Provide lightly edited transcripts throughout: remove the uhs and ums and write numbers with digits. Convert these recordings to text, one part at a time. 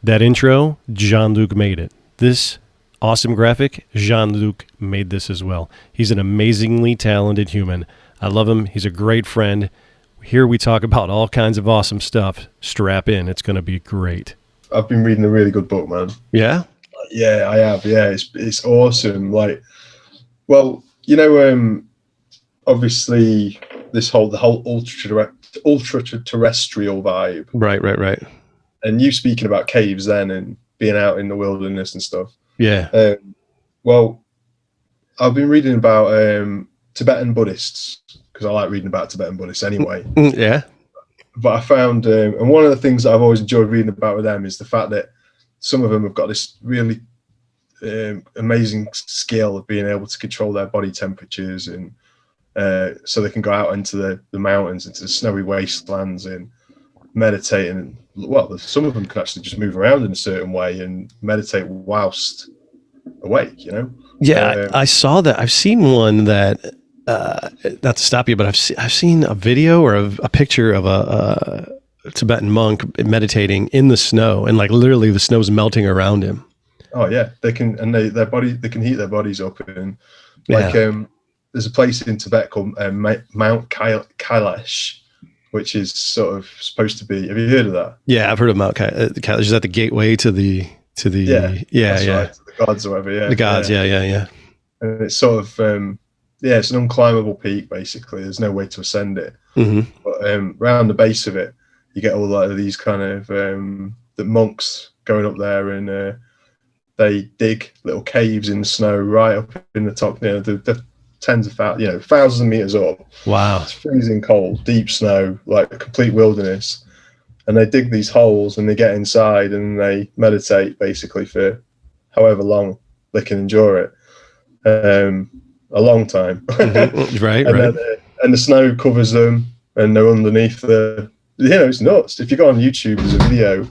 That intro, Jean-Luc made it. This awesome graphic, Jean-Luc made this as well. He's an amazingly talented human. I love him. He's a great friend. Here we talk about all kinds of awesome stuff. Strap in. It's going to be great. I've been reading a really good book, man. Yeah? Yeah, I have. Yeah, it's awesome. Like, well, obviously the whole ultra-terrestrial vibe. Right. And you speaking about caves then and being out in the wilderness and stuff. Yeah. Well, I've been reading about Tibetan Buddhists because I like reading about Tibetan Buddhists anyway. Yeah. But I found, and one of the things that I've always enjoyed reading about with them is the fact that some of them have got this really amazing skill of being able to control their body temperatures, and so they can go out into the mountains, into the snowy wastelands and meditate. And well, some of them can actually just move around in a certain way and meditate whilst awake, Yeah, I saw that. I've seen one that, not to stop you, but I've seen a video or a picture of a Tibetan monk meditating in the snow, and like literally the snow's melting around him. Oh yeah, they can, and they can heat their bodies up, and like there's a place in Tibet called Mount Kailash, which is sort of supposed to be. Have you heard of that? Yeah, I've heard of Mount Kailash. Is that the gateway to the right, to the gods or whatever? Yeah, the gods. Yeah. And it's sort of it's an unclimbable peak. Basically, there's no way to ascend it. Mm-hmm. But around the base of it, you get all of these kind of the monks going up there, and they dig little caves in the snow right up in the top. The tens of thousands, thousands of meters up. Wow, it's freezing cold, deep snow, like a complete wilderness. And they dig these holes, and they get inside, and they meditate basically for however long they can endure it. A long time. Mm-hmm. Right. And the snow covers them, and they're underneath it's nuts. If you go on YouTube, there's a video.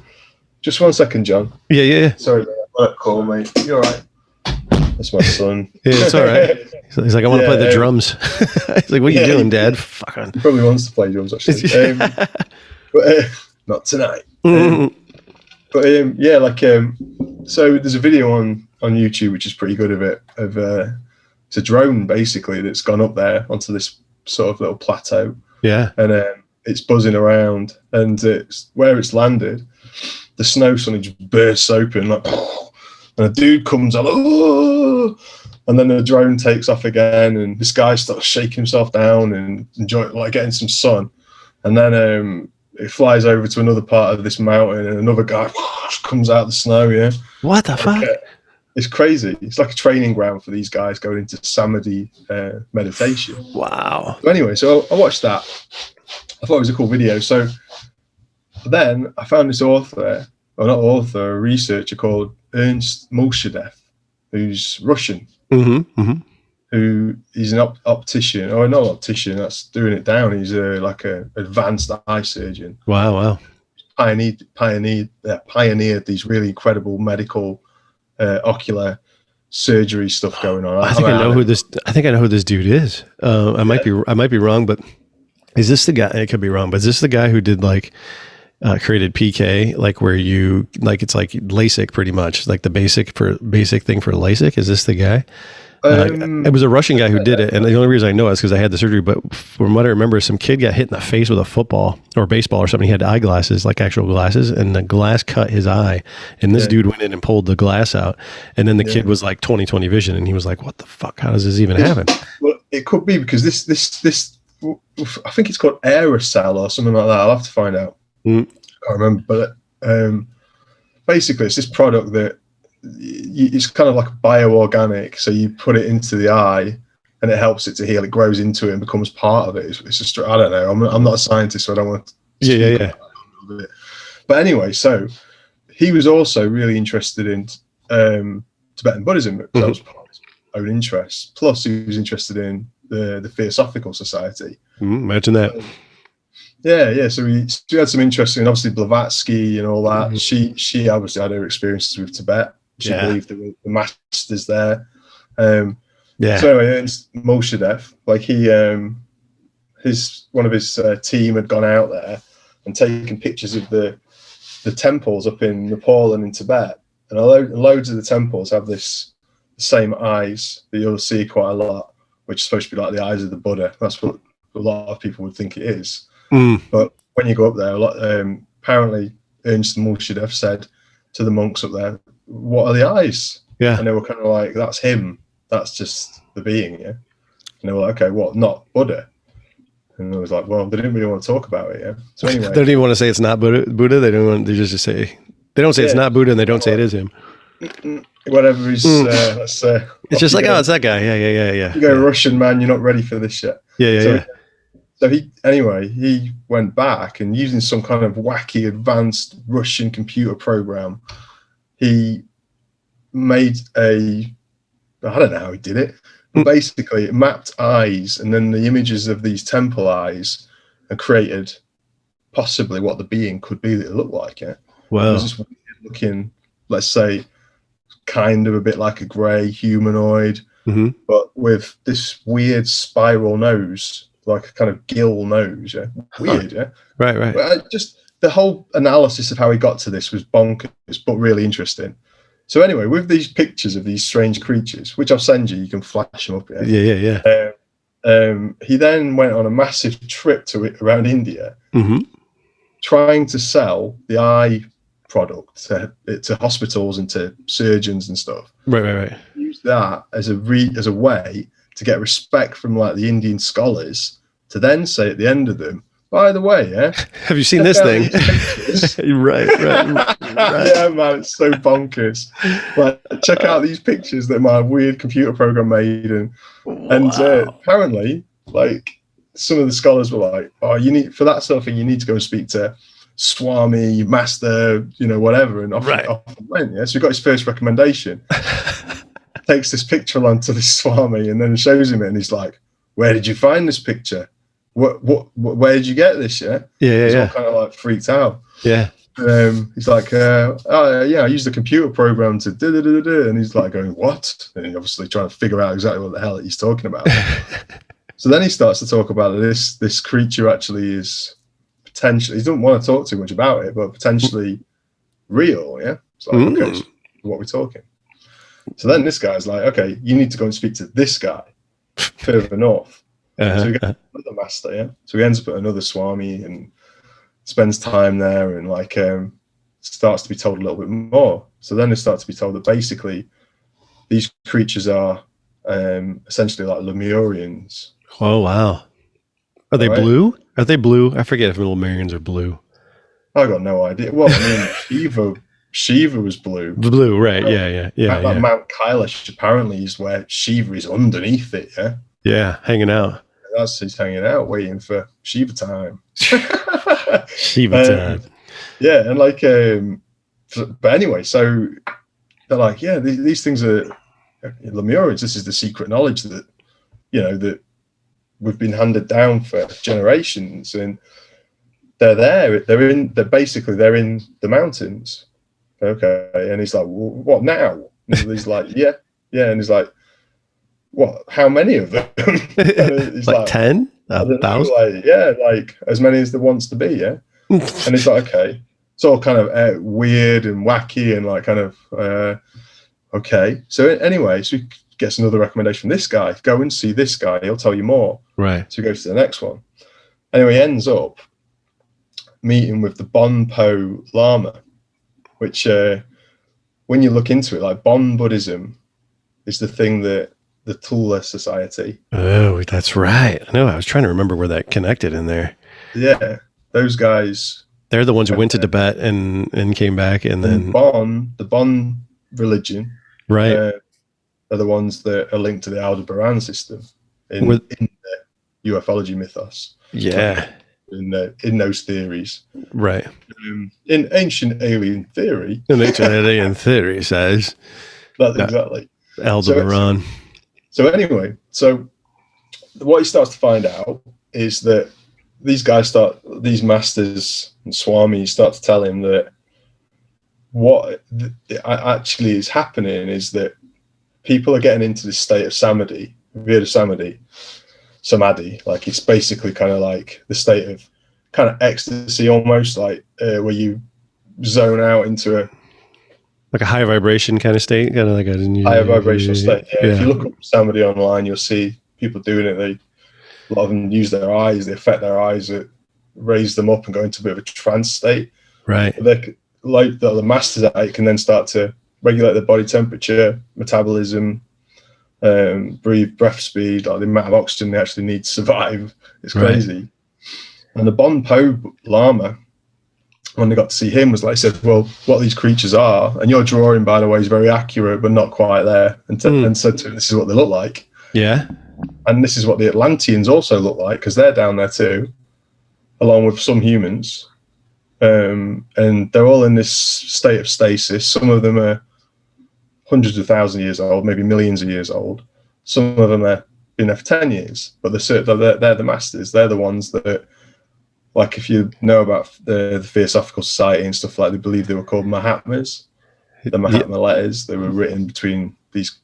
Just 1 second, John. Yeah. Sorry, work call, mate. You're all right. That's my son. Yeah, it's all right. He's like, I want to play the drums. He's like, what are you doing, Dad? Fuck on. He probably wants to play drums, actually. But not tonight. So there's a video on YouTube which is pretty good of it. It's a drone basically that's gone up there onto this sort of little plateau. Yeah. And it's buzzing around, and where it's landed, the snow suddenly just bursts open, like, and a dude comes up, oh! And then the drone takes off again, and this guy starts shaking himself down and getting some sun. And then it flies over to another part of this mountain, and another guy comes out of the snow. Yeah. What the fuck? It's crazy. It's like a training ground for these guys going into Samadhi meditation. Wow. So anyway, so I watched that. I thought it was a cool video. So then I found this a researcher called Ernst Muldashev, who's Russian. Mm-hmm. Who is an optician, or not optician, that's doing it down. He's like a advanced eye surgeon. Wow. Pioneered these really incredible medical ocular surgery stuff going on. I think I know who this dude is. I might be wrong, but is this the guy? It could be wrong, but is this the guy who did created PK, like where you it's like LASIK pretty much, like the basic thing for LASIK? Is this the guy? It was a Russian guy who did it, and the only reason I know is because I had the surgery. But from what I remember, some kid got hit in the face with a football or baseball or something. He had eyeglasses, like actual glasses, and the glass cut his eye. And this dude went in and pulled the glass out, and then the kid was like 20/20 vision, and he was like, "What the fuck? How does this even happen?" Well, it could be because this I think it's called aerosol or something like that. I'll have to find out. I can't remember, but basically, it's this product that. It's kind of like bioorganic, so you put it into the eye and it helps it to heal. It grows into it and becomes part of it. It's just, I don't know, I'm not a scientist, so I don't want to yeah. But anyway, so he was also really interested in Tibetan Buddhism, because that was part of his own interest. Plus he was interested in the Theosophical Society. Imagine that. Yeah. So we had some interest in, obviously, Blavatsky and all that. She obviously had her experiences with Tibet. She believed there were the masters there. So anyway, Ernst Muldashev, one of his team had gone out there and taken pictures of the the temples up in Nepal and in Tibet, and loads of the temples have this same eyes that you'll see quite a lot, which is supposed to be like the eyes of the Buddha. That's what a lot of people would think it is. But when you go up there, apparently Ernst Muldashev said to the monks up there, "What are the eyes?" Yeah. And they were kind of like, "That's him. That's just the being." Yeah. And they were like, "Okay, what? Not Buddha?" And I was like, "Well, they didn't really want to talk about it." Yeah. So anyway, they don't even want to say it's not Buddha. They don't want. They just say they don't say it's not Buddha, and they don't say it is him. Whatever he's. It's just like, oh, it's that guy. Yeah. You go, Russian man. You're not ready for this yet. Yeah. So he went back, and using some kind of wacky advanced Russian computer program, he made I don't know how he did it, but basically it mapped eyes and then the images of these temple eyes and created possibly what the being could be that it looked like. Yeah. Wow. It was this weird looking, let's say, kind of a bit like a grey humanoid, but with this weird spiral nose, like a kind of gill nose. Yeah. Weird. Yeah. Right. But just the whole analysis of how he got to this was bonkers, but really interesting. So anyway, with these pictures of these strange creatures, which I'll send you, you can flash them up. Yeah. He then went on a massive trip around India, trying to sell the eye product to hospitals and to surgeons and stuff. Right. Use that as a way to get respect from like the Indian scholars to then say at the end of them, by the way, have you seen this thing? Right. Yeah, man, it's so bonkers. Like, check out these pictures that my weird computer program made, and apparently, like, some of the scholars were like, "Oh, you need for that sort of thing, you need to go and speak to Swami, Master, whatever." And off he went. Yeah, so he got his first recommendation. Takes this picture along to this Swami, and then shows him it, and he's like, "Where did you find this picture? Where did you get this?" Yeah. He's all kind of like freaked out. Yeah. He's like, I used a computer program to da-da-da-da-da. And he's like going, what? And he's obviously trying to figure out exactly what the hell he's talking about. So then he starts to talk about this creature actually is potentially, he doesn't want to talk too much about it, but potentially real. Yeah. It's like, okay, so what are we talking? So then this guy's like, okay, you need to go and speak to this guy further north. So we get another master, yeah. So he ends up at another Swami and spends time there, and like starts to be told a little bit more. So then they start to be told that basically these creatures are essentially like Lemurians. Oh wow! Are they blue? Are they blue? I forget if Lemurians are blue. I got no idea. Well, I mean, Shiva was blue. Blue, right? Yeah. Mount Kailash apparently is where Shiva is underneath it. Yeah. Yeah, hanging out. He's hanging out, waiting for Shiva time. Shiva time. Yeah, and like, but anyway, so they're like, yeah, these things are Lemurians. This is the secret knowledge that that we've been handed down for generations, and they're there. They're in the mountains. Okay, and he's like, well, what now? And he's like, yeah, and he's like, what? How many of them? He's like 10, 1,000. Like, yeah, like as many as there wants to be. Yeah, and he's like, okay, it's all kind of weird and wacky and like kind of okay. So anyway, so he gets another recommendation from this guy. Go and see this guy. He'll tell you more. Right. So he goes to the next one. Anyway, he ends up meeting with the Bonpo Lama, which when you look into it, like Bon Buddhism is the thing that the Thule Society. Oh, that's right. I know. I was trying to remember where that connected in there. Yeah, those guys. They're the ones who went to Tibet and came back, and then the Bon religion, right? Are the ones that are linked to the Aldebaran system in the ufology mythos. Yeah, in those theories, right? In ancient alien theory, says that exactly Aldebaran. So anyway, so what he starts to find out is that these masters and swamis start to tell him that what actually is happening is that people are getting into this state of Samadhi. Have you heard of Samadhi? Samadhi, like it's basically kind of like the state of kind of ecstasy almost, like where you zone out into a high vibration kind of state, kind of like a higher vibrational state. Yeah. If you look up Samadhi online, you'll see people doing it. A lot of them use their eyes. They affect their eyes, raise them up and go into a bit of a trance state. Right. They, like the masters at it, can then start to regulate their body temperature, metabolism, breath speed, like the amount of oxygen they actually need to survive. It's crazy. Right. And the Bonpo Llama, when they got to see him, was like, said, well, what these creatures are, and your drawing, by the way, is very accurate, but not quite there. And said to him, this is what they look like. Yeah. And this is what the Atlanteans also look like, because they're down there too, along with some humans. And they're all in this state of stasis. Some of them are hundreds of thousands of years old, maybe millions of years old. Some of them have been there for 10 years, but they're the masters. They're the ones that, like, if you know about the Theosophical Society and stuff, like, they believe they were called Mahatmas. The Mahatma letters, they were written between these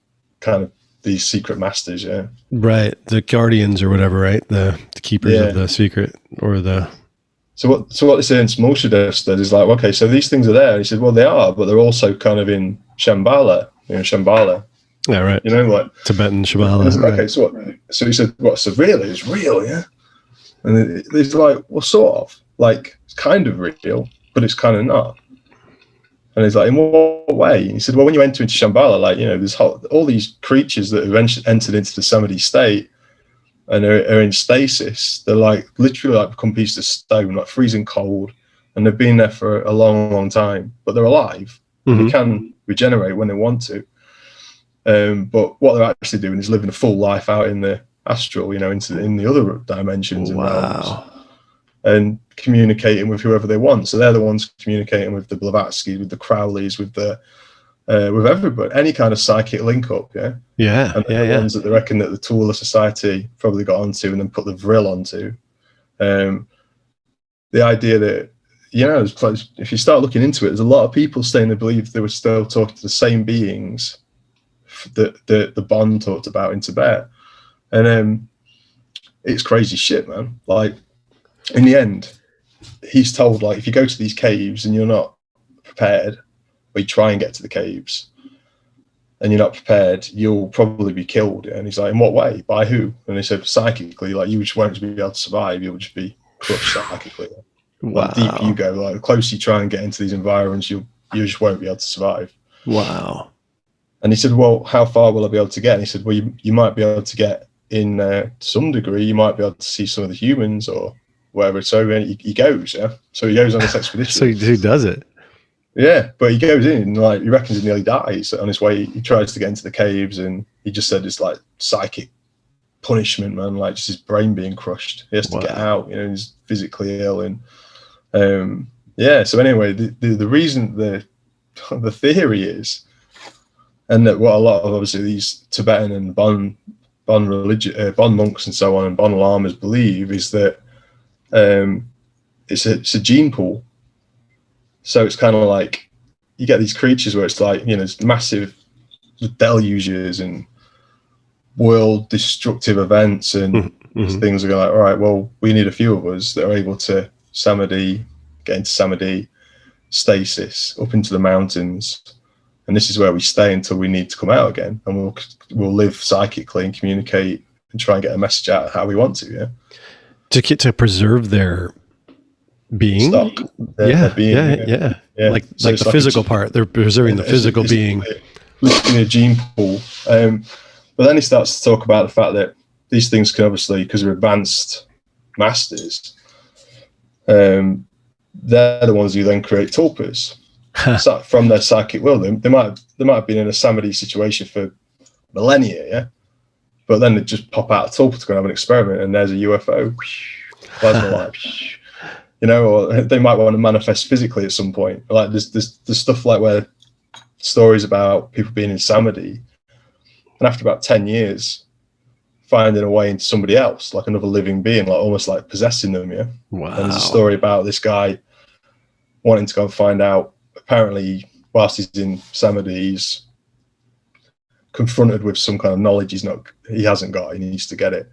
secret masters, yeah. Right, the guardians or whatever, right? The keepers of the secret, or the... So what this Ernst Muldashev said is like, okay, so these things are there. And he said, well, they are, but they're also kind of in Shambhala, Shambhala. Yeah, right. Like Tibetan Shambhala. Okay, right. So he said, what, so really, it's real, yeah? And he's like, well, sort of. Like, it's kind of real, but it's kind of not. And he's like, in what way? And he said, well, when you enter into Shambhala, like, there's all these creatures that have entered into the Samadhi state and are in stasis. They're like literally like become pieces of stone, like freezing cold. And they've been there for a long, long time, but they're alive. Mm-hmm. They can regenerate when they want to. But what they're actually doing is living a full life out in the astral, in the other dimensions and realms, and communicating with whoever they want. So they're the ones communicating with the Blavatsky, with the Crowleys, with everybody, any kind of psychic link up, and the ones that they reckon that the Thule Society probably got onto and then put the vril onto. The idea that, if you start looking into it, there's a lot of people saying they believe they were still talking to the same beings that the Bond talked about in Tibet. And it's crazy shit, man. Like, in the end, he's told, like, if you go to these caves and you're not prepared, or you try and get to the caves and you're not prepared, you'll probably be killed. And he's like, in what way? By who? And he said, psychically, like, you just won't be able to survive. You'll just be crushed psychically. Wow. Like, the deeper you go, like, the closer you try and get into these environments, you just won't be able to survive. Wow. And he said, well, how far will I be able to get? And he said, well, you might be able to get in to some degree. You might be able to see some of the humans or whatever. So he goes, yeah. So he goes on this expedition. So who does it? Yeah, but he goes in and, like, he reckons he nearly dies on his way. He tries to get into the caves, and he just said it's like psychic punishment, man. Like, just his brain being crushed. He has to get out. He's physically ill, and So anyway, the reason the theory is, and that what a lot of obviously these Tibetan and Bon monks and so on, and Bon Lamas believe, is that it's a gene pool. So it's kind of like you get these creatures where it's like, it's massive deluges and world destructive events, and things are going like, all right, well, we need a few of us that are able to get into Samadhi, stasis, up into the mountains. And this is where we stay until we need to come out again. And we'll live psychically and communicate and try and get a message out how we want to, yeah. To preserve their being? Their being, yeah. Like the physical part. They're preserving the physical being. Literally a gene pool. But then he starts to talk about the fact that these things can obviously, because they're advanced masters, they're the ones who then create tulpas. So from their psychic world. They might have been in a Samadhi situation for millennia, yeah? But then they just pop out of tulpa to go and have an experiment, and there's a UFO. Plasma light. Or they might want to manifest physically at some point. Like there's stuff like where stories about people being in Samadhi, and after about 10 years, finding a way into somebody else, like another living being, like almost like possessing them, yeah? Wow. And there's a story about this guy wanting to go and find out. Apparently, whilst he's in Samadhi, he's confronted with some kind of knowledge he hasn't got. He needs to get it.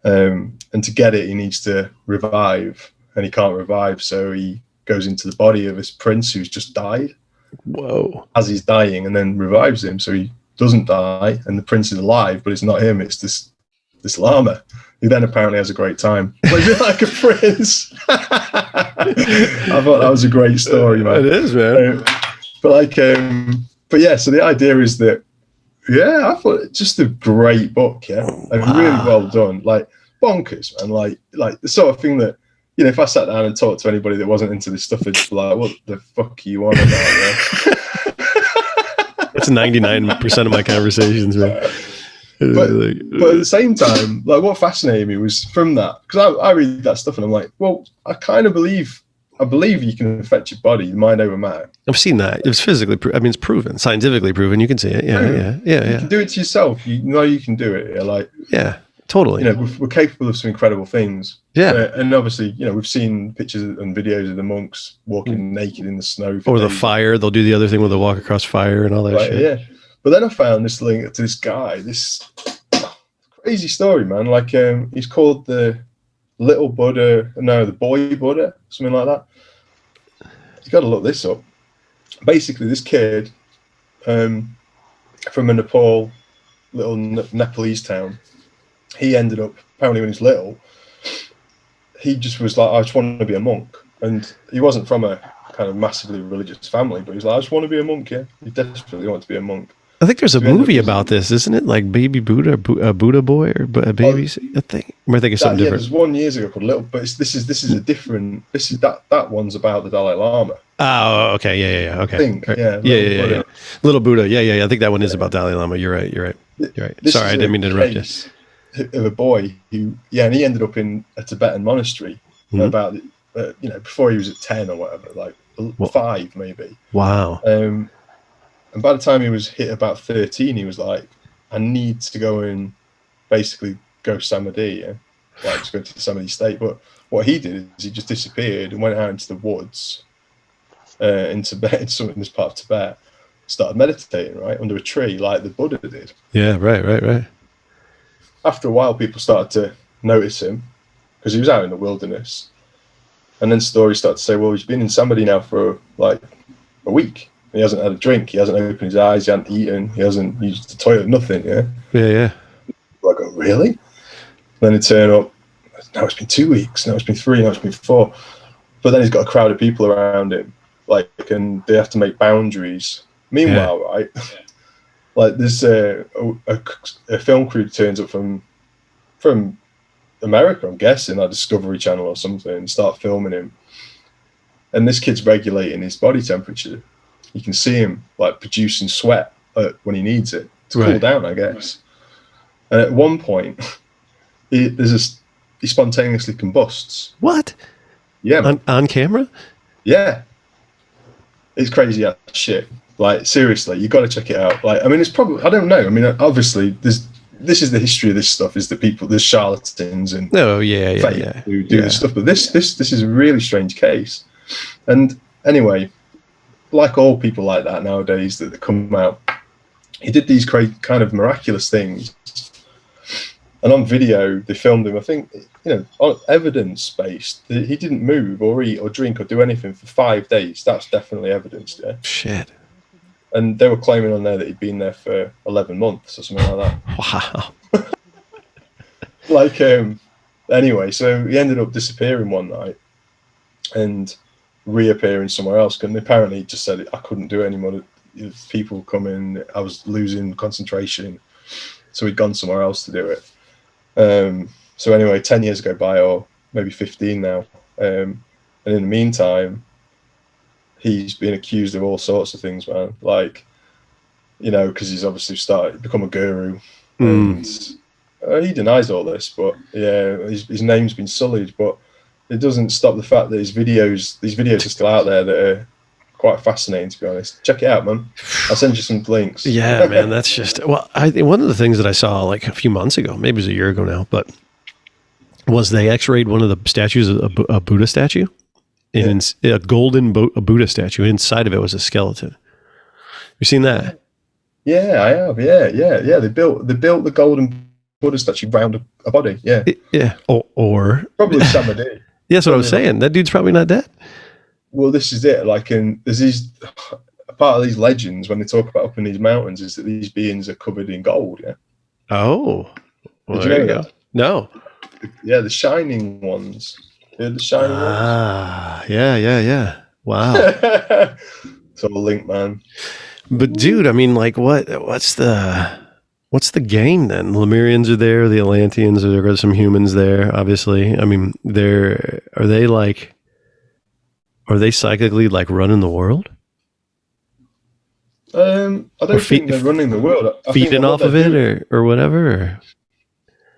And to get it, he needs to revive, and he can't revive. So he goes into the body of this prince who's just died. Whoa. As he's dying, and then revives him, so he doesn't die, and the prince is alive, but it's not him, it's this llama. He then apparently has a great time living like a prince. I thought that was a great story, man. It is, man. But yeah, so the idea is that, yeah, I thought it's just a great book, yeah. Like, really well done. Like, bonkers, man. Like the sort of thing that, you know, if I sat down and talked to anybody that wasn't into this stuff, it's like, what the fuck are you on about, man? That's 99% of my conversations, man. But at the same time, like, what fascinated me was from that, because I read that stuff and I'm like, well, I believe you can affect your body, mind over matter. I've seen that. It's physically, it's proven, scientifically proven. You can see it. Yeah. You can do it to yourself. You know you can do it. Like, yeah, totally. You know, we're capable of some incredible things. Yeah. And obviously, you know, we've seen pictures and videos of the monks walking naked in the snow. Or the fire. They'll do the other thing where they walk across fire and all that shit. Yeah. But then I found this link to this guy, this crazy story, man. Like, he's called the boy Buddha, something like that. You got to look this up. Basically, this kid from a little Nepalese town, he ended up, apparently when he was little, he just was like, I just want to be a monk. And he wasn't from a kind of massively religious family, but he was like, I just want to be a monk, yeah. He desperately wanted to be a monk. I think there's a movie about this, isn't it? Like Baby Buddha, a Buddha boy, or a baby. I think. Or I think it's something different. There's one years ago called Little, but this is a different. This is that one's about the Dalai Lama. Oh, okay, yeah, okay. I think, yeah. Little Buddha, yeah. I think that one is about Dalai Lama. You're right. Sorry, I didn't mean to interrupt you. Of a boy who, and he ended up in a Tibetan monastery about, before he was at 10 or whatever, like 5 maybe. Wow. And by the time he was hit about 13, he was like, I need to go and basically go Samadhi, like just go to the Samadhi state. But what he did is he just disappeared and went out into the woods in Tibet, in this part of Tibet, started meditating, right, under a tree like the Buddha did. Yeah, right. After a while, people started to notice him because he was out in the wilderness. And then stories started to say, well, he's been in Samadhi now for like a week. He hasn't had a drink. He hasn't opened his eyes. He hasn't eaten. He hasn't used the toilet. Nothing. Yeah. Like, oh, really? Then they turn up. Now it's been 2 weeks. Now it's been 3. Now it's been 4. But then he's got a crowd of people around him, like, and they have to make boundaries. Meanwhile, right, like there's a film crew turns up from America, I'm guessing, like Discovery Channel or something, and start filming him. And this kid's regulating his body temperature. You can see him like producing sweat when he needs it to cool down, I guess. And at one point, he spontaneously combusts. What? Yeah. On camera? Yeah. It's crazy ass shit. Like, seriously, you got to check it out. Like, I mean, it's probably, I don't know. I mean, obviously, this is the history of this stuff, is that there's charlatans and who do this stuff. But this is a really strange case. And anyway, like all people like that nowadays that come out, he did these kind of miraculous things. And on video, they filmed him, I think, on evidence-based. He didn't move or eat or drink or do anything for 5 days. That's definitely evidenced, yeah. Shit. And they were claiming on there that he'd been there for 11 months or something like that. Wow. Like, anyway, so he ended up disappearing one night and reappearing somewhere else. And apparently he just said, I couldn't do it anymore. People come in, I was losing concentration. So he'd gone somewhere else to do it. So anyway, 10 years go by, or maybe 15 now. And in the meantime, he's been accused of all sorts of things, man. Like, because he's obviously become a guru. And he denies all this, but yeah, his name's been sullied. But it doesn't stop the fact that these videos are still out there that are quite fascinating, to be honest. Check it out, man. I'll send you some links. Yeah, man, that's just, one of the things that I saw like a few months ago, maybe it was a year ago now, but was they x-rayed one of the statues, a Buddha statue, and a golden Buddha statue. Inside of it was a skeleton. You seen that? Yeah, I have. Yeah. They built the golden Buddha statue around a body. Yeah. Yeah. Or probably Samadhi. Yeah, that's what I was saying. That dude's probably not dead. Well, this is it. Like, there's these a part of these legends when they talk about up in these mountains is that these beings are covered in gold. Yeah. Oh, well, Did you there know you that? go. No. Yeah, the shining ones. Yeah, the shining ones. Ah, yeah. Wow. It's all linked, man. But dude, I mean, like, what's the game then? The Lemurians are there, the Atlanteans are there, are some humans there, obviously. I mean, are they psychically like running the world? I don't think they're running the world. Feeding off of it or whatever. Or?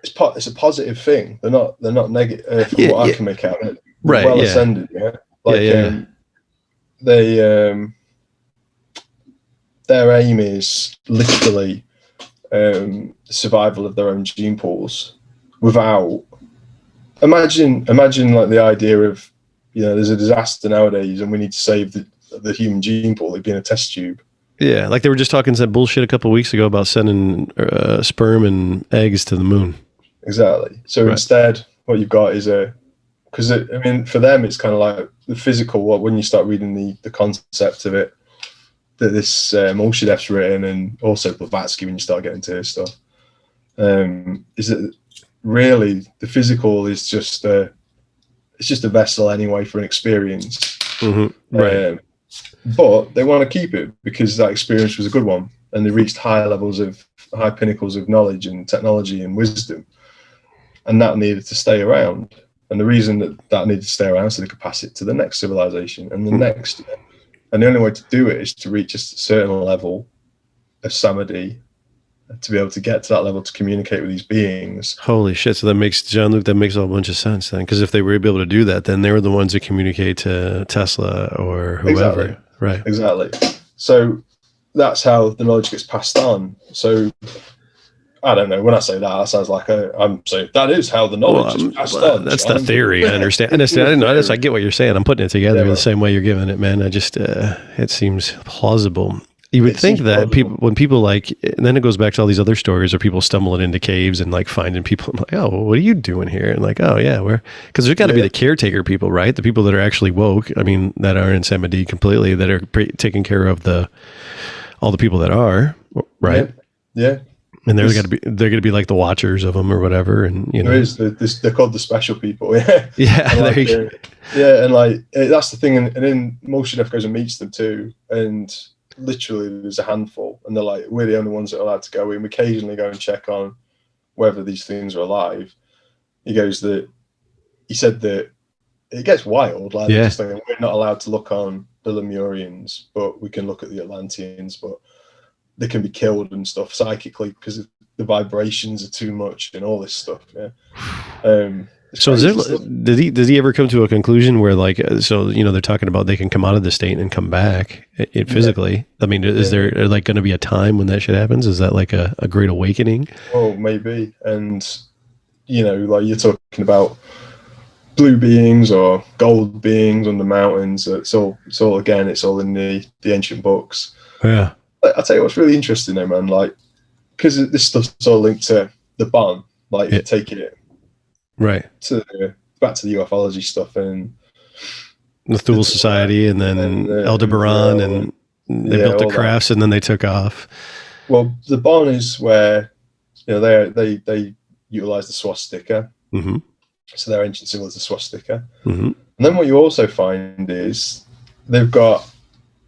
It's a positive thing. They're not negative from what I can make out. They're right. Well ascended. Yeah. Like their aim is literally survival of their own gene pools. Without imagine like the idea of, there's a disaster nowadays and we need to save the human gene pool. It'd be in a test tube. Yeah, like they were just talking some bullshit a couple of weeks ago about sending sperm and eggs to the moon. Exactly. So instead, what you've got is because for them it's kind of like the physical. When you start reading the concept of it, that this Muldashev's written, and also Blavatsky when you start getting to his stuff, is that really the physical is just it's just a vessel anyway for an experience. Mm-hmm. Right. But they want to keep it because that experience was a good one, and they reached high pinnacles of knowledge and technology and wisdom, and that needed to stay around. And the reason that needed to stay around so they could pass it to the next civilization and the next. And the only way to do it is to reach a certain level of Samadhi to be able to get to that level to communicate with these beings. Holy shit. So that makes, Jean-Luc, that makes a whole bunch of sense then. Because if they were able to do that, then they were the ones that communicate to Tesla or whoever. Exactly. Right. Exactly. So that's how the knowledge gets passed on. So I don't know. When I say that sounds like I'm saying that is how the knowledge is passed on. That's the theory. I understand. I get what you're saying. I'm putting it together the same way you're giving it, man. I just, it seems plausible. You would think that when people like, and then it goes back to all these other stories where people stumbling into caves and like finding people like, oh, well, what are you doing here? And like, oh yeah, because there's got to be the caretaker people, right? The people that are actually woke. I mean, that are in Samadhi completely, that are taking care of all the people that are, right? Yeah. And they're going to be like the watchers of them or whatever. And, they're called the special people. Yeah. Yeah. And like, that's the thing. And then Muldashev goes and meets them too. And literally there's a handful, and they're like, we're the only ones that are allowed to go in. We occasionally go and check on whether these things are alive. He said that it gets wild. Like, we're not allowed to look on the Lemurians, but we can look at the Atlanteans, but they can be killed and stuff psychically because the vibrations are too much and all this stuff. Yeah. So did he ever come to a conclusion where like, they're talking about they can come out of the state and come back physically. Yeah. I mean, is there like going to be a time when that shit happens? Is that like a great awakening? Oh, maybe. And, like you're talking about blue beings or gold beings on the mountains. It's all in the ancient books. Yeah. I'll tell you what's really interesting though, man, like, because this stuff's all linked to the Bon, like taking it right back to the ufology stuff and the Thule Society and then Aldebaran and they built the crafts and then they took off. Well, the Bon is where they utilize the swastika. Mm-hmm. So their ancient symbol is the swastika. Mm-hmm. And then what you also find is they've got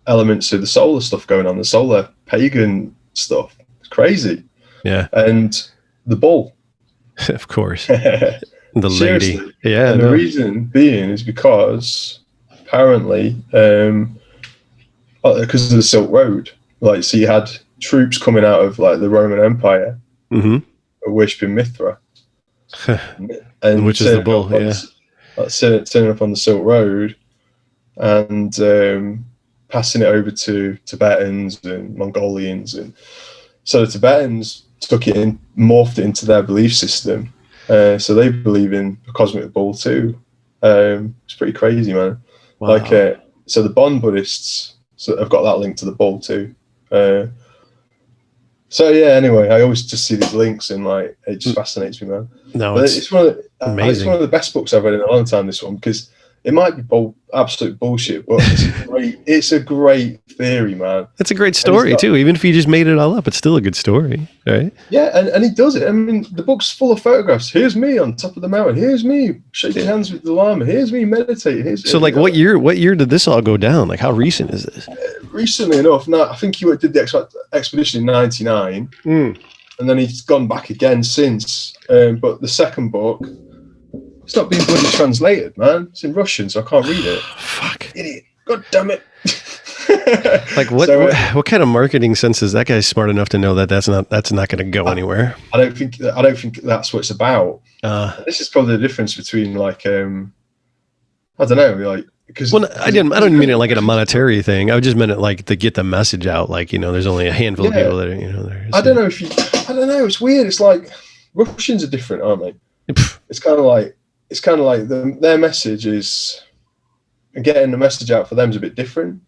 elements of the solar stuff going on, the solar pagan stuff. It's crazy. Yeah. And the bull. Of course. The lady. Yeah. And the reason being is because apparently, because of the Silk Road. Like, so you had troops coming out of like the Roman Empire worshipping Mithra. And which is the bull, turning up on the Silk Road and passing it over to Tibetans and Mongolians, and so the Tibetans took it in, morphed it into their belief system. So they believe in a cosmic bull too. It's pretty crazy, man. Wow. Like, so the Bon Buddhists have got that link to the bull too. So yeah, anyway, I always just see these links and like it just fascinates me, man. No, it's one of the best books I've read in a long time. This one, because It might be absolute bullshit, but it's a great theory, man. It's a great story too. Even if you just made it all up, it's still a good story, right? Yeah, and he does it. I mean, the book's full of photographs. Here's me on top of the mountain. Here's me shaking hands with the llama. Here's me meditating. So, like, what year did this all go down? Like, how recent is this? Recently enough. Now, I think he did the expedition in '99, and then he's gone back again since. But the second book, it's not being bloody translated, man. It's in Russian, so I can't read it. Fuck. Idiot. God damn it. Like, what kind of marketing sense is that guy smart enough to know that that's not going to go anywhere? I don't think that's what it's about. This is probably the difference between, like, I don't know, like, because I don't mean it like in a monetary thing. I just meant it like to get the message out. Like, there's only a handful of people that are, I don't know. It's weird. It's like Russians are different, aren't they? It's kind of like their message is, getting the message out for them is a bit different.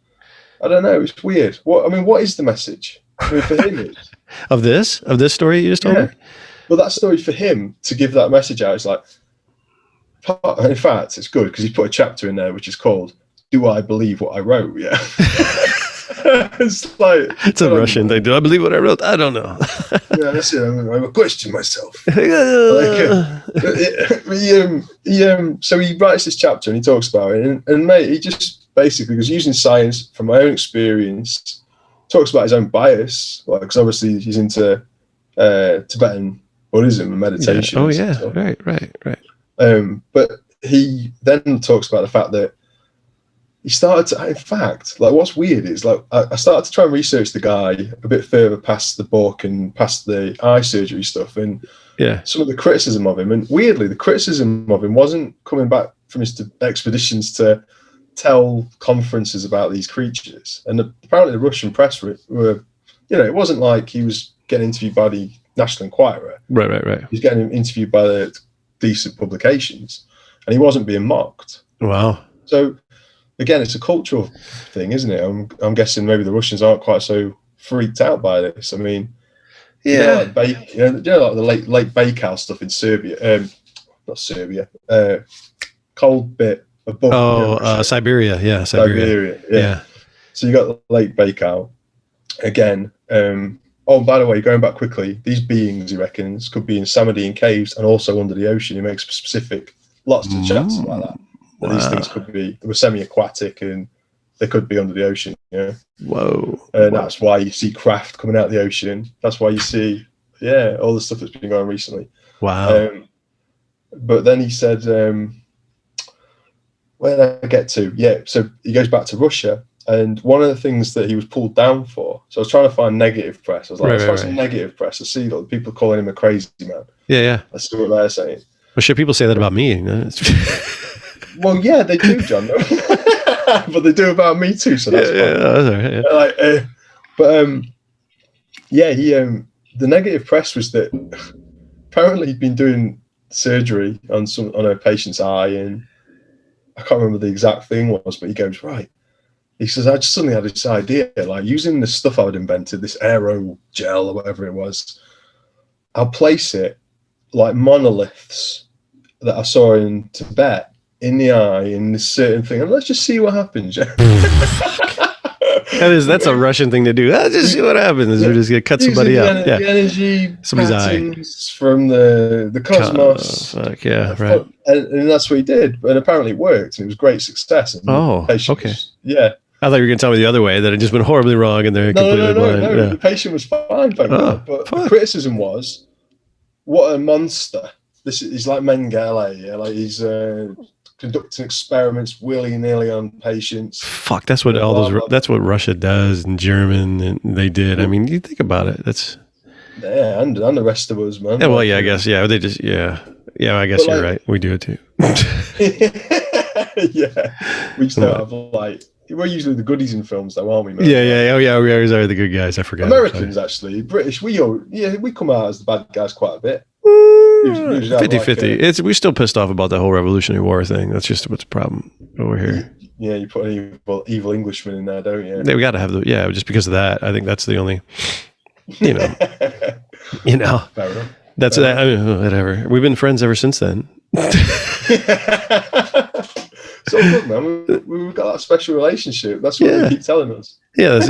I don't know. It's weird. What is the message? For him, is of this story you just told me. Well, that story for him to give that message out is like. In fact, it's good because he put a chapter in there which is called "Do I Believe What I Wrote?" Yeah. It's a Russian thing. Do I believe what I wrote? I don't know. Yeah, that's it. I question myself. So he writes this chapter and he talks about it, and mate, he just basically was using science from my own experience. Talks about his own bias, because obviously he's into Tibetan Buddhism and meditation. Yeah. Oh yeah, right. But he then talks about the fact that he started to, in fact, like, what's weird is, like, I started to try and research the guy a bit further past the book and past the eye surgery stuff, and some of the criticism of him, and weirdly the criticism of him wasn't coming back from his expeditions to tell conferences about these creatures, and apparently the Russian press were it wasn't like he was getting interviewed by the National Enquirer. Right. He was getting interviewed by the decent publications, and he wasn't being mocked. Wow. So again, it's a cultural thing, isn't it? I'm guessing maybe the Russians aren't quite so freaked out by this. I mean, like like the late bakeout stuff in Serbia, not Serbia, cold bit above. Siberia, yeah, Siberia. Yeah. So you got the late bakeout again. Oh, by the way, going back quickly, these beings, he reckons, could be in Samadhi in caves and also under the ocean. He makes specific lots of chats about that. Wow. These things they were semi-aquatic and they could be under the ocean. Whoa. And that's why you see craft coming out of the ocean. That's why you see, all the stuff that's been going on recently. Wow. But then he said, where did I get to? Yeah, so he goes back to Russia. And one of the things that he was pulled down for, so I was trying to find negative press. I was like, let's find some negative press. I see people calling him a crazy man. Yeah. Let's see what they're saying. Well, should people say that about me? Well, yeah, they do, John. But they do about me too, so that's fine. That's all right, the negative press was that apparently he'd been doing surgery on a patient's eye, and I can't remember the exact thing was, but he goes, right. He says, I just suddenly had this idea, like, using the stuff I'd invented, this aero gel or whatever it was, I'll place it like monoliths that I saw in Tibet in the eye in this certain thing, and let's just see what happens. That's a Russian thing to do. Let's just see what happens. We're just gonna cut somebody up. The energy, somebody's eye from the cosmos. Right. And that's what he did, and apparently it worked, and it was great success. And okay. I thought you were going to tell me the other way, that it just went horribly wrong and they're completely blind. No. The patient was fine, thank God. But the criticism was, what a monster. He's like Mengele, like he's conducting experiments willy-nilly on patients. Fuck, that's what that's what Russia does, and German, and they did. I mean, you think about it, that's... Yeah, and the rest of us, man. Yeah, well, I guess, they just, I guess you're right. We do it too. We just don't have, we're usually the goodies in films, though, aren't we, man? We always are the good guys. I forgot. Americans, actually. British, we come out as the bad guys quite a bit. 50-50. We're still pissed off about the whole Revolutionary War thing. That's just what's the problem over here. Yeah, you put an evil Englishman in there, don't you? We got to have just because of that. I think that's the only, Fair enough. That's that. I mean, whatever. We've been friends ever since then. It's all good, man. We've got that special relationship. That's what they keep telling us. Yeah,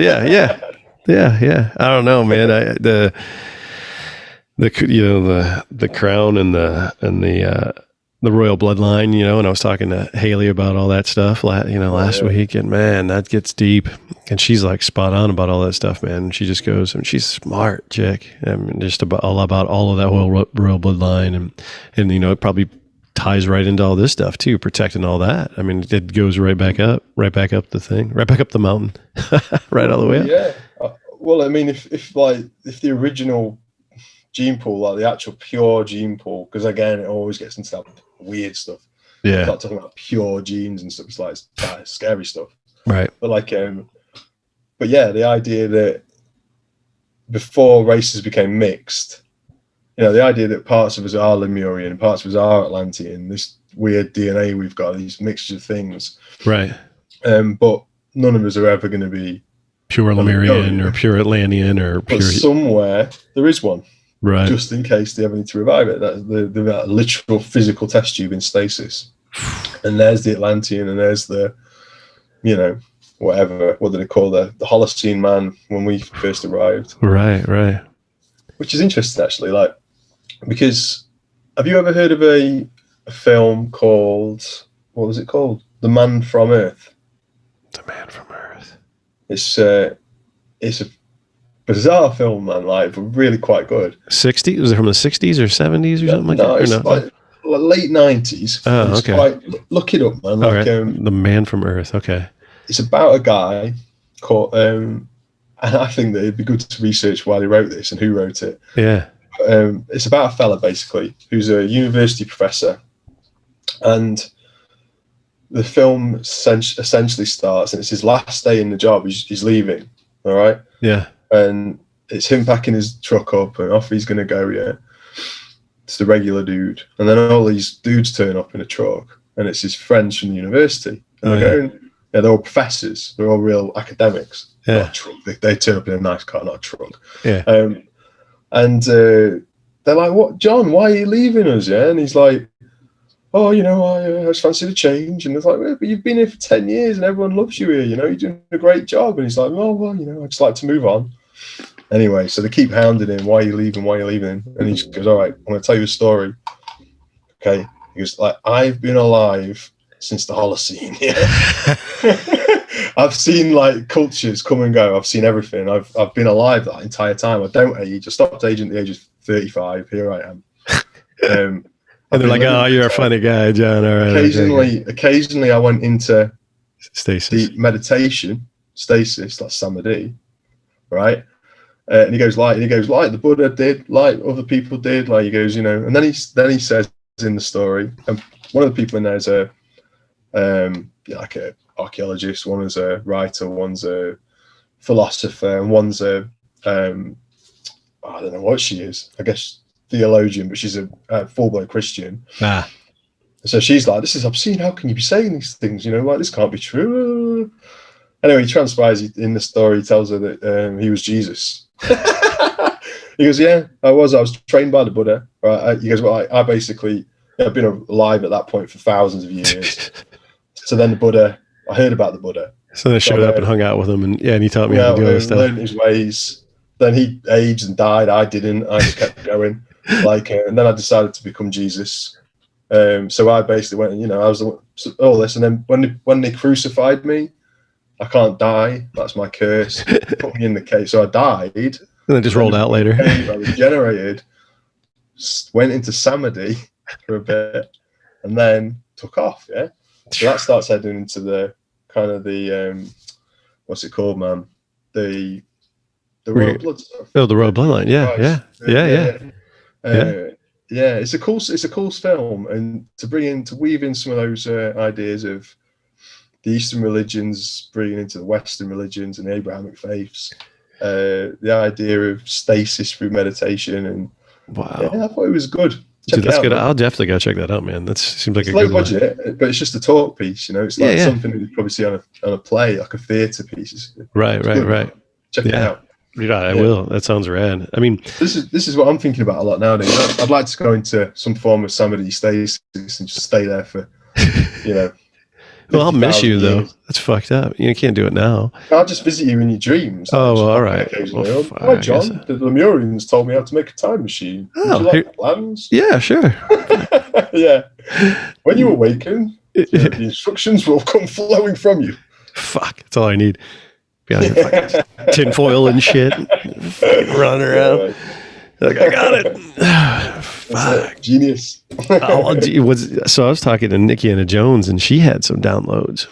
I don't know, man. The crown and the royal bloodline, and I was talking to Haley about all that stuff, last week, and man, that gets deep. And she's like spot on about all that stuff, man. And she just goes, and she's a smart chick. I mean, just about all of that whole royal bloodline, and it probably ties right into all this stuff too, protecting all that. I mean, it goes right back up the thing, right back up the mountain, right all the way up. Yeah. Well, I mean, if the original gene pool, like the actual pure gene pool, because again, it always gets into that weird stuff. Yeah. Start talking about pure genes and stuff. It's like it's scary stuff. Right. But but yeah, the idea that before races became mixed, the idea that parts of us are Lemurian, parts of us are Atlantean, this weird DNA we've got, these mixtures of things. Right. But none of us are ever going to be pure Lemurian or pure Atlantean or pure. But somewhere there is one. Right. Just in case they ever need to revive it. That's the literal physical test tube in stasis. And there's the Atlantean, and there's the, what do they call the Holocene man when we first arrived. Right. Which is interesting, actually, because have you ever heard of a film called, what was it called? The Man from Earth. The Man from Earth. It's a bizarre film, man, but really quite good. 60s? Was it from the 60s or 70s or something like that? It's like late 90s. Oh, okay. Look it up, man. The Man from Earth. Okay. It's about a guy called, and I think that it'd be good to research why he wrote this and who wrote it. Yeah. It's about a fella, basically, who's a university professor. And the film essentially starts, and it's his last day in the job. He's leaving, all right? Yeah. And it's him packing his truck up, and off he's going to go, yeah. It's the regular dude. And then all these dudes turn up in a truck, and it's his friends from the university. And they're going, they're all professors. They're all real academics. Yeah. Not a truck. They turn up in a nice car, not a truck. Yeah. And they're like, "What, John, why are you leaving us?" Yeah. And he's like, "Oh, I just fancy the change." And it's like, "But you've been here for 10 years and everyone loves you here. You're doing a great job." And he's like, "Oh, well, I'd just like to move on." Anyway, so they keep hounding him. "Why are you leaving? Why are you leaving?" And he just goes, "All right, I'm going to tell you a story." Okay. He goes, "I've been alive since the Holocene. Yeah. I've seen cultures come and go. I've seen everything. I've been alive that entire time. I don't age. I stopped aging at the age of 35. Here I am." And they're like, "Oh, you're a funny guy, John." All right. Occasionally, I went into stasis, the meditation, stasis, that's Samadhi, right? And he goes, like the Buddha did, like other people did, he goes, and then he says in the story, and one of the people in there is a archaeologist, one is a writer, one's a philosopher, and one's I don't know what she is, I guess theologian, but she's a full-blown Christian. So she's like, "This is obscene. How can you be saying these things? This can't be true." Anyway, he transpires in the story, he tells her that he was Jesus. He goes, "Yeah, I was trained by the Buddha." Right? He goes, "Well, I basically I've been alive at that point for thousands of years." So then the Buddha, I heard about the Buddha. So they showed up and hung out with him, and he taught me how to do all this stuff. Learned his ways. Then he aged and died. I didn't. I just kept going. And then I decided to become Jesus. So I basically went, I was all this, and then when they crucified me, I can't die. That's my curse. Put me in the cage. So I died. And then just rolled out later. I regenerated, went into Samadhi for a bit, and then took off. Yeah. So that starts heading into the kind of the what's it called, man? The royal blood stuff. Oh, the royal bloodline. Yeah. It's a cool film, and to weave in some of those ideas of the Eastern religions, bringing into the Western religions and the Abrahamic faiths, the idea of stasis through meditation, and wow, I thought it was good. Dude, that's good. I'll definitely go check that out, man. That seems like it's a good budget, but it's just a talk piece. It's like something that you'd probably see on a play, like a theatre piece. Right. Check it out. Yeah, I will. That sounds rad. I mean, this is what I'm thinking about a lot nowadays. I'd like to go into some form of Samadhi stasis and just stay there for, Well, I'll miss you though. years. That's fucked up. You can't do it now. I'll just visit you in your dreams. Oh, well, all right. Occasionally. Well, hi, John. The Lemurians told me how to make a time machine. Would you like the plans? Yeah, sure. Yeah. When you awaken, the instructions will come flowing from you. Fuck. That's all I need. Tinfoil and shit. Running around. Like, I got it. Fuck. Genius. So I was talking to Nikki Anna Jones, and she had some downloads.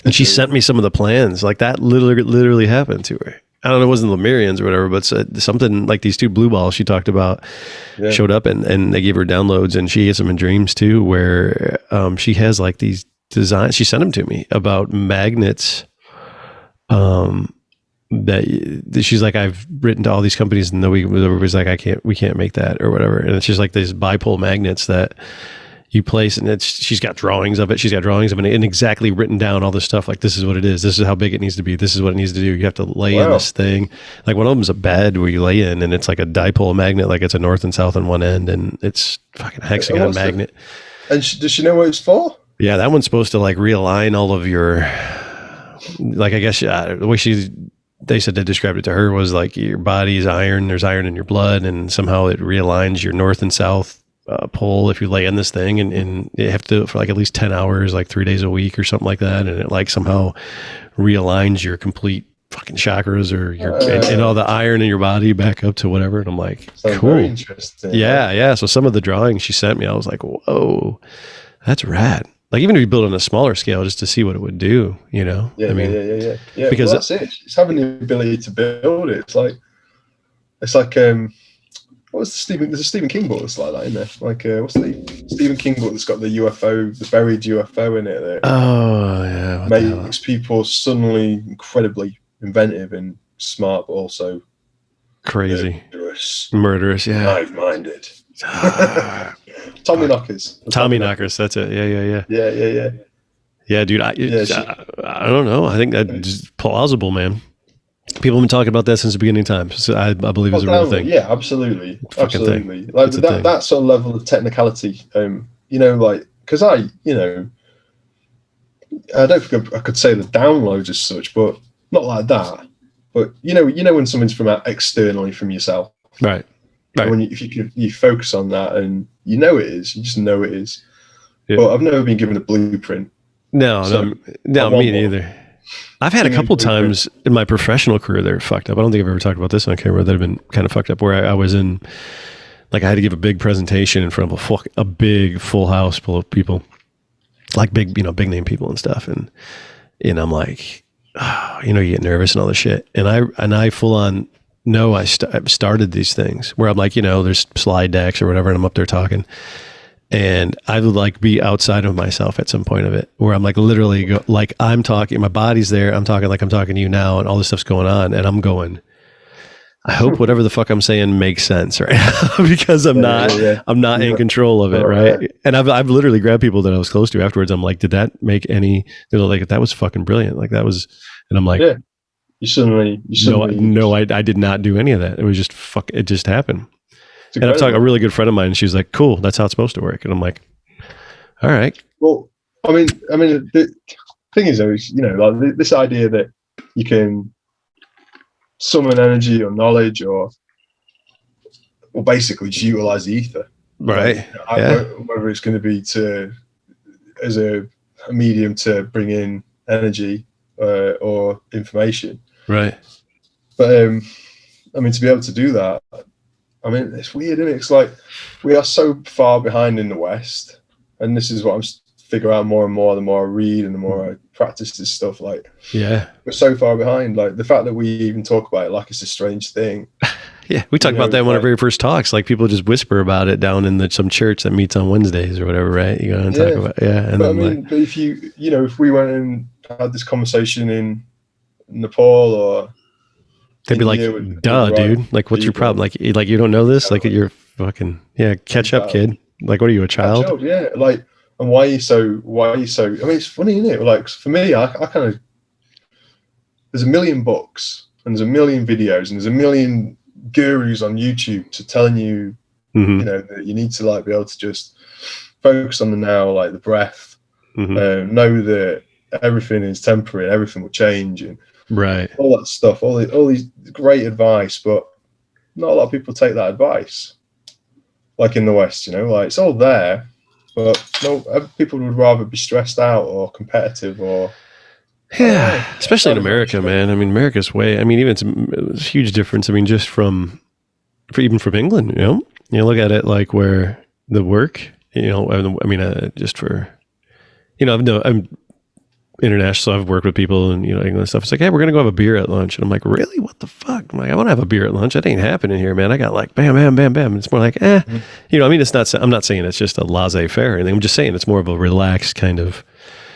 And she sent me some of the plans. Like, that literally happened to her. I don't know, it wasn't Lemurians or whatever, but something like these two blue balls she talked about showed up, and they gave her downloads, and she gets them in dreams too, where she has like these designs. She sent them to me about magnets. That she's like, I've written to all these companies, and everybody's like, we can't make that or whatever. And it's just like these bipole magnets that you place, and she's got drawings of it. She's got drawings of it and exactly written down all this stuff. Like, this is what it is. This is how big it needs to be. This is what it needs to do. You have to lay in this thing. Like, one of them is a bed where you lay in, and it's like a dipole magnet. Like, it's a north and south on one end, and it's fucking hexagon magnet. And does she know what it's for? Yeah, that one's supposed to like realign all of your, like, I guess the way they said they described it to her was like, your body is iron. There's iron in your blood, and somehow it realigns your north and south pole if you lay in this thing, and you have to do it for like at least 10 hours, like 3 days a week or something like that. And it like somehow realigns your complete fucking chakras or your and all the iron in your body back up to whatever. And I'm like, cool. Very interesting. Yeah. So some of the drawings she sent me, I was like, whoa, that's rad. Like, even if you build on a smaller scale just to see what it would do, you know? Yeah. Because well, that's it. It's having the ability to build it. It's like there's a Stephen King book that's like that in there. Like, what's the Stephen King book that's got the UFO, the buried UFO in it? That makes people suddenly incredibly inventive and smart, but also crazy, murderous, hive-minded. Tommy knockers. That's it. Yeah. Yeah, dude. I don't know. I think that's plausible, man. People have been talking about that since the beginning of time. So I believe it's a real thing. Yeah, absolutely. Like that sort of level of technicality. Like, because I don't think I could say the downloads as such, but not like that. But when something's from externally from yourself, right? When you focus on that, and you just know it is. Yeah. But I've never been given a blueprint. No, me neither. I've had a couple times in my professional career that are fucked up. I don't think I've ever talked about this on camera that have been kind of fucked up, where I was in, like, I had to give a big presentation in front of a big full house full of people, like big name people and stuff. And I'm like, you get nervous and all this shit. And I full on know I started these things where I'm like, there's slide decks or whatever, and I'm up there talking. And I would like be outside of myself at some point of it, where I'm like literally like I'm talking, my body's there, I'm talking like I'm talking to you now, and all this stuff's going on, and I'm going, I hope whatever the fuck I'm saying makes sense right now, because I'm not in control of it, right? And I've literally grabbed people that I was close to afterwards. I'm like, did that make any? They're like, that was fucking brilliant. Like, that was, and I'm like, you suddenly. No, I did not do any of that. It was just it just happened. And I'm talking a really good friend of mine, and she's like, cool, that's how it's supposed to work. And I'm like, all right. Well, I mean, the thing is, though, like this idea that you can summon energy or knowledge or basically just utilize the ether. Right. Whether it's going to be as a medium to bring in energy or information. Right. But, to be able to do that, it's weird, isn't it? It's like we are so far behind in the West, and this is what I'm figuring out more and more the more I read and the more I practice this stuff. Like, we're so far behind. Like, the fact that we even talk about it like it's a strange thing. Yeah, we talk about that in one of our very first talks. Like, people just whisper about it down in some church that meets on Wednesdays or whatever, right? You go and talk about And but if if we went and had this conversation in Nepal or they'd be like, duh, dude. Like, what's your problem? Like you don't know this? Like, you're fucking, catch up, kid. Like, what are you, a child? Yeah. Like, and why are you so, it's funny, isn't it? Like, for me, I kind of, there's a million books and there's a million videos and there's a million gurus on YouTube telling you, that you need to like be able to just focus on the now, like the breath, know that everything is temporary, everything will change, and all that stuff, all these great advice, but not a lot of people take that advice. Like in the West, like it's all there, but no, people would rather be stressed out or competitive or. Yeah, especially in America, man. I mean, America's way. I mean, even it's a huge difference. I mean, just even from England, you look at it like where the work, I mean, just for, I'm international, so I've worked with people and, England and stuff. It's like, hey, we're going to go have a beer at lunch. And I'm like, really? What the fuck? I'm like, I want to have a beer at lunch. That ain't happening here, man. I got like, bam, bam, bam, bam. It's more like, I mean, I'm not saying it's just a laissez-faire or anything. I'm just saying it's more of a relaxed kind of,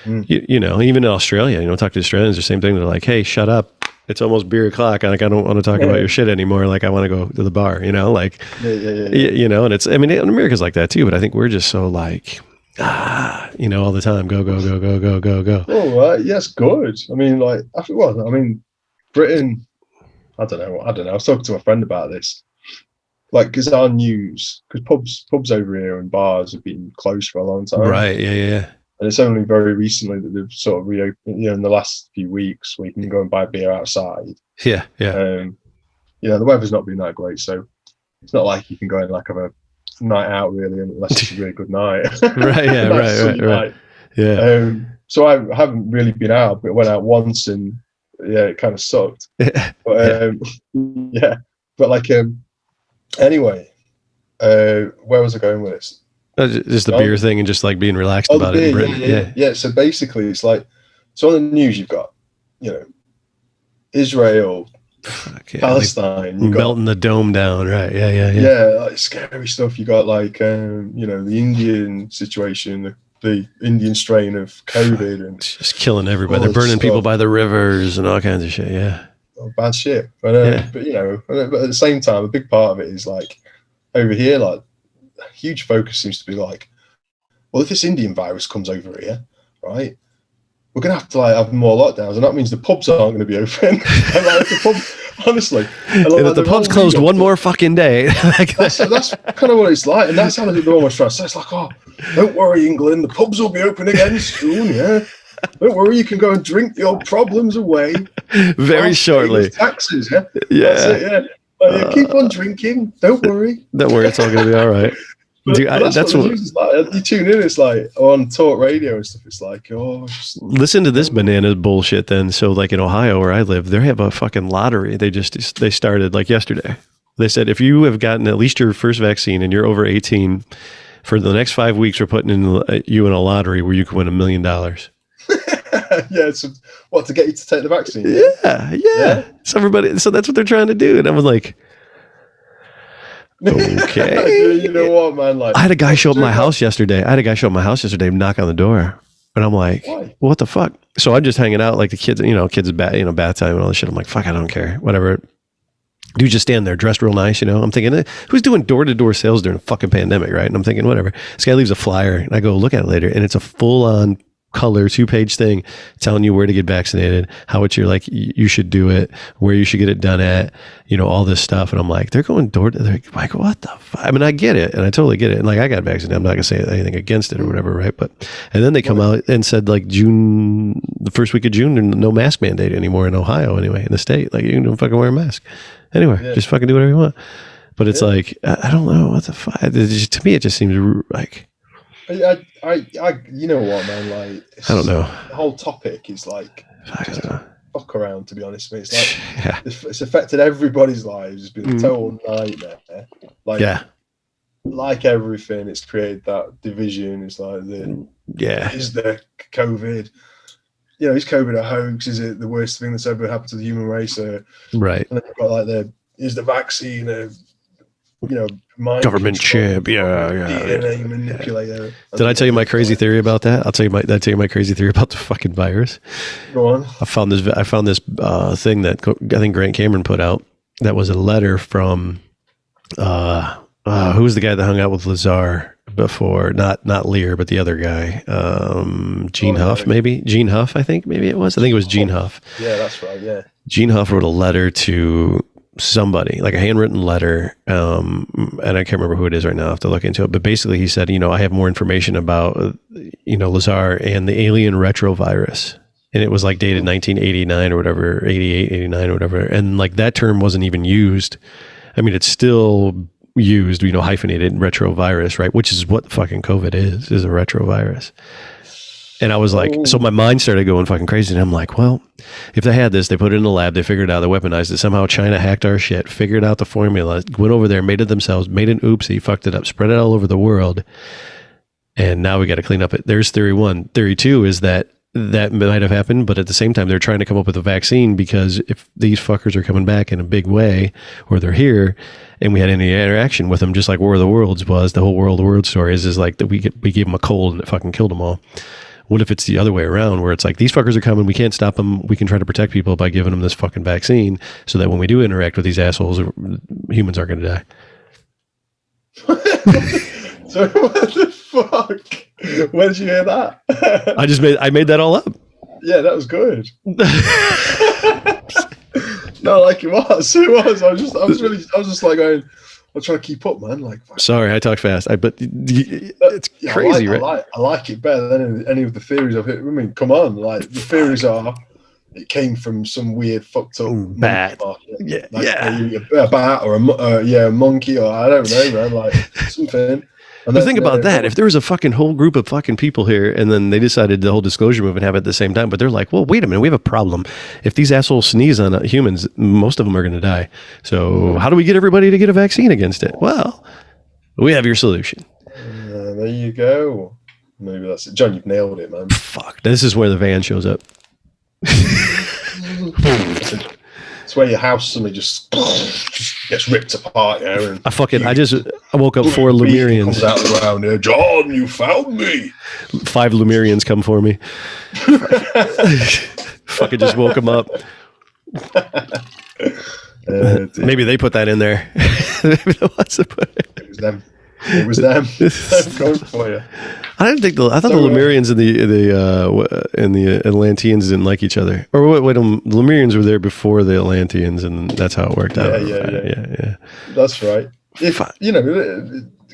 even in Australia, talk to Australians, the same thing. They're like, hey, shut up. It's almost beer o'clock. Like, I don't want to talk about your shit anymore. Like, I want to go to the bar, like, and it's, I mean, America's like that too, but I think we're just so like, all the time, go, go, go, go, go, go, go. Oh, right. Yes, good. I mean, like, Britain, I don't know. I was talking to my friend about this. Like, because our news, because pubs over here and bars have been closed for a long time. Right, yeah. And it's only very recently that they've sort of reopened, in the last few weeks where you can go and buy beer outside. Yeah. The weather's not been that great, so it's not like you can go and like have a night out really, unless it's a really good night. Right. Yeah. So I haven't really been out, but went out once and it kind of sucked. But but like anyway, where was I going with this? Just the beer thing and just like being relaxed about it. Yeah. So basically, it's like, so on the news you've got, Israel, Palestine, you melting the dome down, right? Yeah, like scary stuff. You got like, the Indian situation, the Indian strain of COVID, and it's just killing everybody. They're burning people by the rivers and all kinds of shit. Yeah, bad shit. But at the same time, a big part of it is like over here, like. Huge focus seems to be like, well, if this Indian virus comes over here, right, we're gonna have to like have more lockdowns, and that means the pubs aren't going to be open. And like the pub, honestly, and if the pub's closed one more fucking day, that's kind of what it's like, and that's how they're almost trying to say. It's like, oh, don't worry, England, the pubs will be open again soon. Yeah, don't worry, you can go and drink your problems away very shortly. Taxes, That's it, keep on drinking. Don't worry. It's all going to be all right. Dude, that's what it's like. You tune in, it's like on talk radio and stuff. It's like, listen to this banana bullshit. Then, so like in Ohio where I live, they have a fucking lottery. They started like yesterday. They said if you have gotten at least your first vaccine and you're over 18, for the next 5 weeks, we're putting you in a lottery where you can win $1 million. Yeah, so what, to get you to take the vaccine? Yeah. So that's what they're trying to do, and I was like, okay. You know what, man? Like, I had a guy show up at my house yesterday. Knock on the door, and I'm like, why? What the fuck? So I'm just hanging out like the kids, bath time and all this shit. I'm like, fuck, I don't care, whatever. Dude, just stand there, dressed real nice, I'm thinking, who's doing door-to-door sales during a fucking pandemic, right? And I'm thinking, whatever. This guy leaves a flyer, and I go look at it later, and it's a full-on color 2-page thing telling you where to get vaccinated, how it's your like you should do it, where you should get it done at, all this stuff. And I'm like, they're going they're like, what the fuck? I mean, I get it, and I totally get it. And like, I got vaccinated. I'm not gonna say anything against it or whatever, right? But and then they come out and said like the first week of June, there's no mask mandate anymore in Ohio anyway, in the state. Like, you can don't fucking wear a mask anywhere. Just fucking do whatever you want. But it's like, I don't know what the fuck. To me, it just seems like. You know what, man? Like, I don't know. The whole topic is like fuck around. To be honest with me, it's like it's affected everybody's lives. It's been a total nightmare. Like everything, it's created that division. It's like is the COVID? Is COVID a hoax? Is it the worst thing that's ever happened to the human race? Right. And then you've got like is the vaccine government chip, DNA manipulator. Did I tell you my crazy theory about that? Did I tell you my crazy theory about the fucking virus? Go on. I found this thing that I think Grant Cameron put out. That was a letter from who was the guy that hung out with Lazar before? Not Lear, but the other guy, Gene Huff, maybe Gene Huff. I think maybe it was. I think it was Gene Huff. Yeah, that's right. Yeah. Gene Huff wrote a letter to somebody, like a handwritten letter, and I can't remember who it is right now. I have to look into it. But basically, he said, I have more information about, Lazar and the alien retrovirus. And it was like dated 1989 or whatever, 88, 89 or whatever. And like that term wasn't even used. I mean, it's still used, hyphenated retrovirus, right? Which is what fucking COVID is a retrovirus. And I was like, so my mind started going fucking crazy. And I'm like, well, if they had this, they put it in the lab, they figured it out, they weaponized it. Somehow China hacked our shit, figured out the formula, went over there, made it themselves, made an oopsie, fucked it up, spread it all over the world. And now we got to clean up it. There's theory one. Theory two is that might have happened, but at the same time, they're trying to come up with a vaccine, because if these fuckers are coming back in a big way, or they're here, and we had any interaction with them, just like War of the Worlds was, the whole World story is like that we gave them a cold and it fucking killed them all. What if it's the other way around, where it's like, these fuckers are coming, we can't stop them, we can try to protect people by giving them this fucking vaccine, so that when we do interact with these assholes, humans aren't going to die. So what the fuck? Where did you hear that? I made that all up. Yeah, that was good. No, like it was. It was. I was just like going, I'm trying to keep up, man. Like, sorry, I talk fast. But it's crazy, right? I like it better than any of the theories I've heard. I mean, come on, like the theories are, it came from some weird fucked up bat, a bat or a monkey, or I don't know, man, like something. And think about that. If there was a fucking whole group of fucking people here, and then they decided the whole disclosure movement have it at the same time, but they're like, well, wait a minute, we have a problem. If these assholes sneeze on humans, most of them are going to die. So how do we get everybody to get a vaccine against it? Well, we have your solution. There you go. Maybe that's it. John, you've nailed it, man. Fuck. This is where the van shows up. It's where your house suddenly just gets ripped apart, And I woke up 4 Lemurians. Comes out of the ground here. John, you found me. 5 Lemurians come for me. Fucking just woke them up. Maybe they put that in there. Maybe the ones that put it. It was them. It was them. They're going for you. I thought the Lemurians and the Atlanteans didn't like each other. Or wait, the Lemurians were there before the Atlanteans, and that's how it worked out. Yeah. That's right.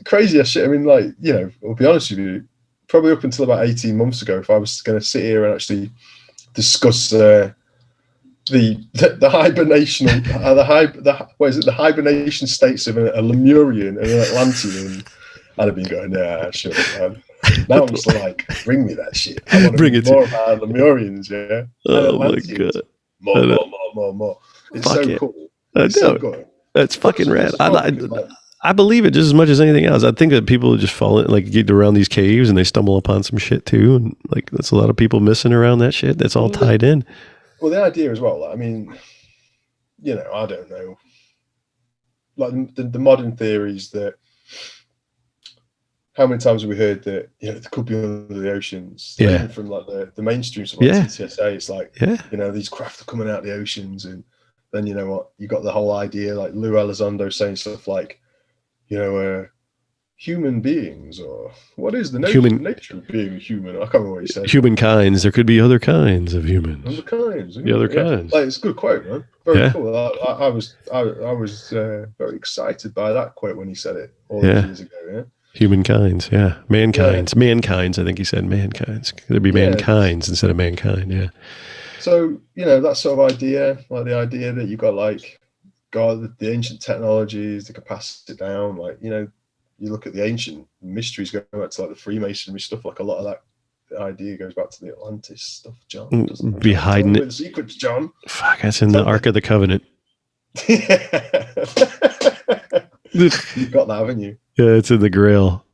Crazier shit. I mean, like, I'll be honest with you. Probably up until about 18 months ago, if I was going to sit here and actually discuss the hibernation, the hibernation states of a Lemurian and an Atlantean, I'd have been going, yeah, sure, man. Now I'm just like, bring me that shit. I want to bring more about Lemurians, yeah. Oh my god, more. It's so cool. It's so good. That's fucking rad. I believe it just as much as anything else. I think that people just get around these caves and they stumble upon some shit too, and like that's a lot of people missing around that shit. That's all tied in. Well, the idea as well, I mean, I don't know. Like the modern theories that, how many times have we heard that, there could be under the oceans? Yeah. Even from like the mainstream stuff, like TSA, it's like, these craft are coming out of the oceans. And then, you know what, you got the whole idea, like Lou Elizondo saying stuff like, human beings, or what is the nature of being human? I can't remember what he said. Humankinds. There could be other kinds of humans. Other kinds. The other kinds. Like, it's a good quote, man. Very cool. I was very excited by that quote when he said it all these years ago. Yeah. Humankinds. Yeah. Mankind's. Yeah. Mankind's. I think he said mankind's. There'd be mankind's instead of mankind. Yeah. So that sort of idea, like the idea that you got like God, the ancient technologies, they could pass it down, like you look at the ancient mysteries going back to like the Freemasonry stuff, like a lot of that idea goes back to the Atlantis stuff, John. Be hiding it. The secrets, John. Fuck, that's in the Ark of the Covenant. You've got that, haven't you? Yeah, it's in the Grail.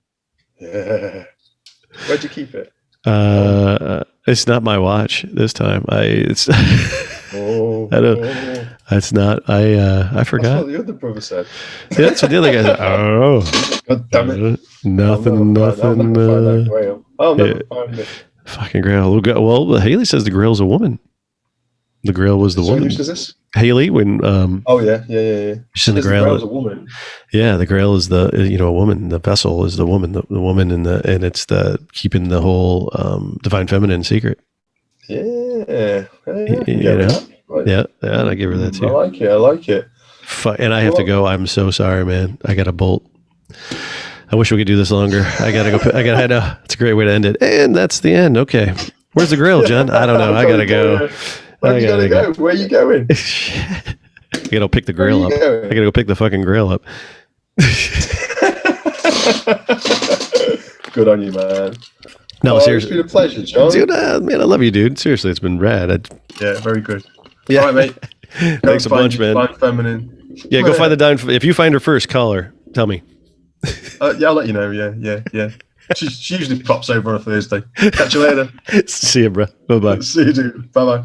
Yeah. Where'd you keep it? It's not my watch this time. It's It's not. I forgot. That's what the other brother said. Yeah, that's what the other guy said. Oh, God damn it! Nothing. I'll never find it. Fucking Grail. Well, Haley says the Grail's a woman. The Grail was the woman. Who says this? Haley, when yeah. She's in the Grail. Is a woman. Yeah, the Grail is a woman. The vessel is the woman. The woman and it's the keeping the whole divine feminine secret. Yeah. And I give her that too. I like it. And I have to go. I'm so sorry, man. I got to bolt. I wish we could do this longer. I gotta go. I gotta head out. It's a great way to end it. And that's the end. Okay. Where's the grill, John? I don't know. I gotta go. Where you gotta go? Where are you going? I gotta go pick the grill up. I gotta go pick the fucking grill up. Good on you, man. No, seriously. It's been a pleasure, John. Dude, man, I love you, dude. Seriously, it's been rad. Yeah, very good. Yeah. All right, mate. Thanks a bunch, man. Find feminine. Yeah, go find the dime. If you find her first, call her. Tell me. Yeah, I'll let you know. Yeah. She usually pops over on a Thursday. Catch you later. See you, bro. Bye-bye. See you, dude. Bye-bye.